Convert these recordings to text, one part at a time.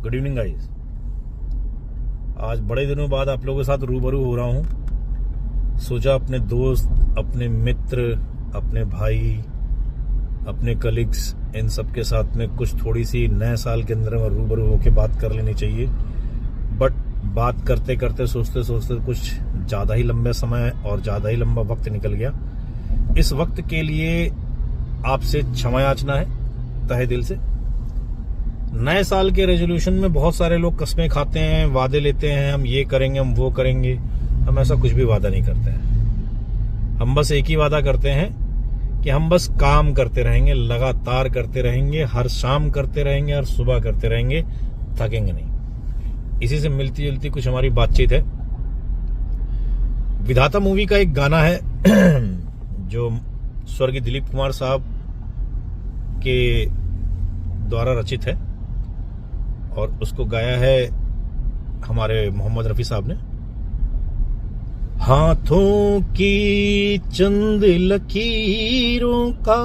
Good evening guys. आज बड़े दिनों बाद आप लोगों के साथ रूबरू हो रहा हूं। सोचा अपने दोस्त, अपने मित्र, अपने भाई, अपने कलीग्स, इन सब के साथ में कुछ थोड़ी सी नए साल के अंदर में रूबरू होकर बात कर लेनी चाहिए। बट बात करते करते सोचते सोचते कुछ ज़्यादा ही लंबे समय और ज़्यादा ही लंबा वक्त निकल गया। इस वक्त के लिए आपसे क्षमा याचना है तहे दिल से। नए साल के रेजोल्यूशन में बहुत सारे लोग कस्में खाते हैं, वादे लेते हैं, हम ये करेंगे, हम वो करेंगे। हम ऐसा कुछ भी वादा नहीं करते हैं। हम बस एक ही वादा करते हैं कि हम बस काम करते रहेंगे, लगातार करते रहेंगे, हर शाम करते रहेंगे, हर सुबह करते रहेंगे, थकेंगे नहीं। इसी से मिलती जुलती कुछ हमारी बातचीत है। विधाता मूवी का एक गाना है जो स्वर्गीय दिलीप कुमार साहब के द्वारा रचित है और उसको गाया है हमारे मोहम्मद रफी साहब ने। हाथों की चंद लकीरों का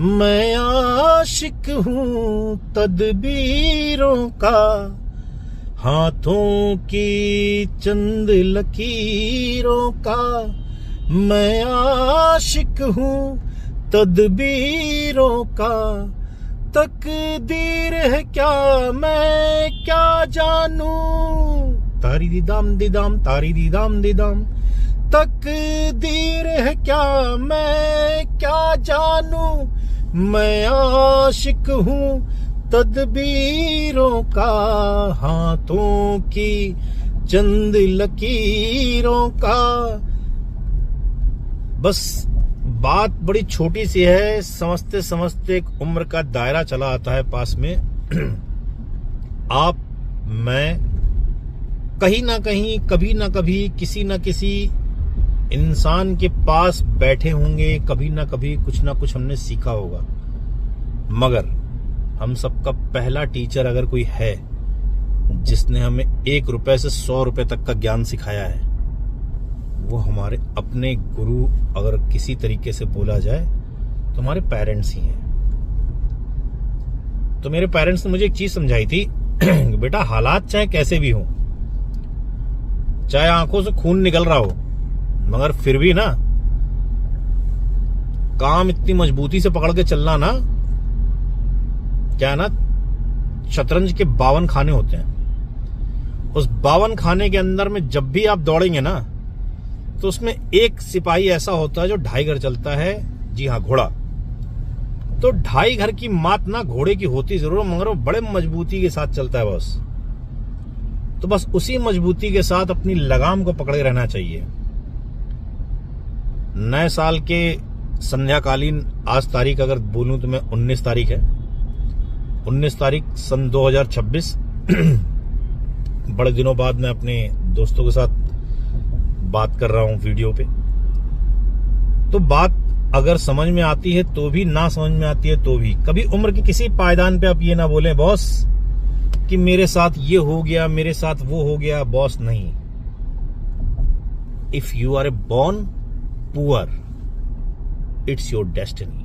मैं आशिक हूँ तदबीरों का। हाथों की चंद लकीरों का मैं आशिक हूँ तदबीरों का। तकदीर है क्या मैं क्या जानूं, तारी दीदाम दीदाम तारी दीदाम दीदाम। तकदीर है क्या मैं क्या जानूं, मैं आशिक हूँ तदबीरों का। हाथों की चंद लकीरों का। बस बात बड़ी छोटी सी है, समझते समझते एक उम्र का दायरा चला आता है पास में। आप, मैं कहीं ना कहीं, कभी ना कभी, किसी ना किसी इंसान के पास बैठे होंगे, कभी ना कभी कुछ ना कुछ हमने सीखा होगा। मगर हम सबका पहला टीचर अगर कोई है जिसने हमें 1 रुपए से 100 रुपए तक का ज्ञान सिखाया है, वो हमारे अपने गुरु अगर किसी तरीके से बोला जाए तो हमारे पेरेंट्स ही हैं। तो मेरे पेरेंट्स ने मुझे एक चीज समझाई थी कि बेटा हालात चाहे कैसे भी हो, चाहे आंखों से खून निकल रहा हो, मगर फिर भी ना काम इतनी मजबूती से पकड़ के चलना ना, क्या है ना, शतरंज के 52 खाने होते हैं। उस 52 खाने के अंदर में जब भी आप दौड़ेंगे ना, तो उसमें एक सिपाही ऐसा होता है जो 2.5 घर चलता है। जी हाँ, घोड़ा। तो 2.5 घर की मात ना घोड़े की होती जरूर, मगर वो बड़े मजबूती के साथ चलता है बस। तो बस उसी मजबूती के साथ अपनी लगाम को पकड़े रहना चाहिए। नए साल के संध्याकालीन आज तारीख अगर बोलूं तो मैं 19 तारीख है, 19 तारीख सन 2026। बड़े दिनों बाद मैं अपने दोस्तों के साथ बात कर रहा हूं वीडियो पे। तो बात अगर समझ में आती है तो भी, ना समझ में आती है तो भी, कभी उम्र के किसी पायदान पे आप ये ना बोलें बॉस कि मेरे साथ ये हो गया, मेरे साथ वो हो गया। बॉस नहीं। If you are a born poor, it's your destiny.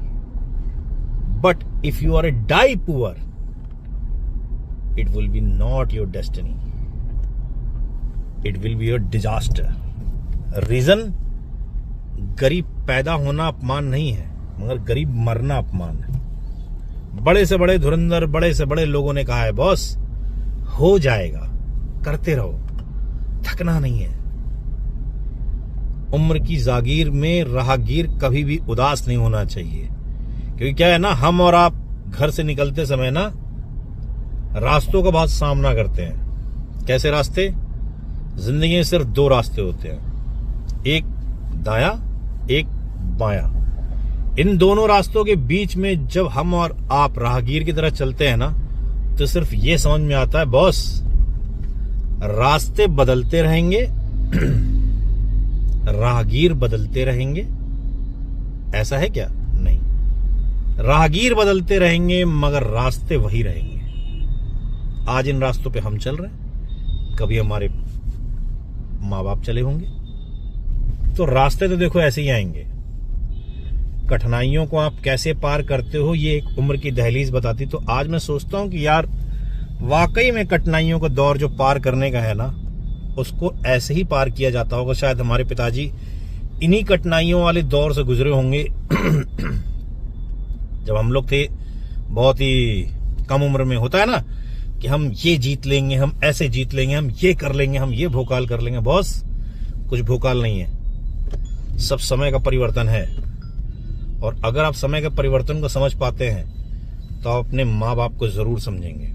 But if you are a die poor, it will be not your destiny, it will be your disaster. Reason, गरीब पैदा होना अपमान नहीं है, मगर गरीब मरना अपमान है। बड़े से बड़े धुरंधर, बड़े से बड़े लोगों ने कहा है बॉस हो जाएगा, करते रहो, थकना नहीं है। उम्र की जागीर में राहगीर कभी भी उदास नहीं होना चाहिए। क्योंकि क्या है ना, हम और आप घर से निकलते समय ना रास्तों का बहुत सामना करते हैं। कैसे रास्ते? जिंदगी में सिर्फ 2 रास्ते होते हैं, एक दाया, एक बाया। इन दोनों रास्तों के बीच में जब हम और आप राहगीर की तरह चलते हैं ना, तो सिर्फ ये समझ में आता है बॉस रास्ते बदलते रहेंगे, राहगीर बदलते रहेंगे। ऐसा है क्या? नहीं, राहगीर बदलते रहेंगे मगर रास्ते वही रहेंगे। आज इन रास्तों पे हम चल रहे हैं, कभी हमारे माँ बाप चले होंगे, तो रास्ते तो देखो ऐसे ही आएंगे। कठिनाइयों को आप कैसे पार करते हो, ये एक उम्र की दहलीज बताती। तो आज मैं सोचता हूं कि यार वाकई में कठिनाइयों का दौर जो पार करने का है ना, उसको ऐसे ही पार किया जाता होगा। शायद हमारे पिताजी इन्हीं कठिनाइयों वाले दौर से गुजरे होंगे जब हम लोग थे बहुत ही कम उम्र में। होता है ना कि हम ये जीत लेंगे, हम ऐसे जीत लेंगे, हम ये कर लेंगे, हम ये भोकाल कर लेंगे। बॉस, कुछ भोकाल नहीं है, सब समय का परिवर्तन है। और अगर आप समय के परिवर्तन को समझ पाते हैं तो आप अपने माँ बाप को जरूर समझेंगे,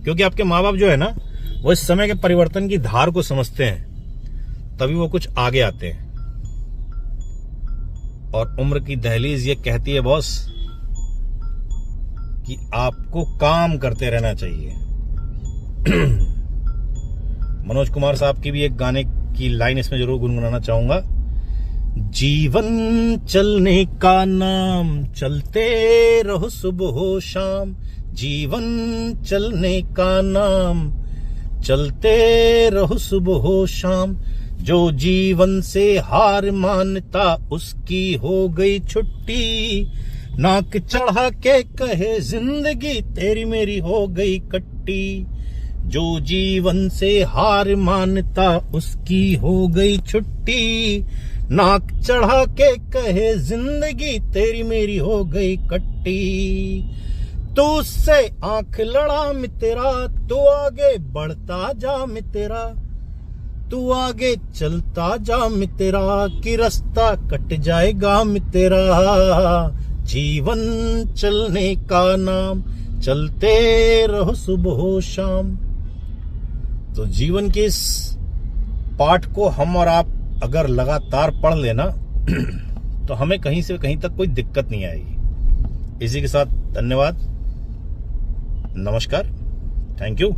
क्योंकि आपके माँ बाप जो है ना, वो इस समय के परिवर्तन की धार को समझते हैं, तभी वो कुछ आगे आते हैं। और उम्र की दहलीज ये कहती है बॉस कि आपको काम करते रहना चाहिए। मनोज कुमार साहब की भी एक गाने की लाइन इसमें जरूर गुनगुनाना चाहूंगा। जीवन चलने का नाम, चलते रहो सुबह हो शाम। जीवन चलने का नाम, चलते रहो सुबह हो शाम। जो जीवन से हार मानता, उसकी हो गई छुट्टी। नाक चढ़ा के कहे जिंदगी, तेरी मेरी हो गई कट्टी। जो जीवन से हार मानता, उसकी हो गई छुट्टी। नाक चढ़ा के कहे जिंदगी, तेरी मेरी हो गई कट्टी। तू उससे आंख लड़ा मितेरा, तू आगे बढ़ता जा मितेरा। तू आगे चलता जा मितेरा, कि रास्ता कट जाएगा मितेरा। जीवन चलने का नाम, चलते रहो सुबह हो शाम। तो जीवन के इस पाठ को हम और आप अगर लगातार पढ़ लेना तो हमें कहीं से कहीं तक कोई दिक्कत नहीं आएगी। इसी के साथ धन्यवाद, नमस्कार, थैंक यू।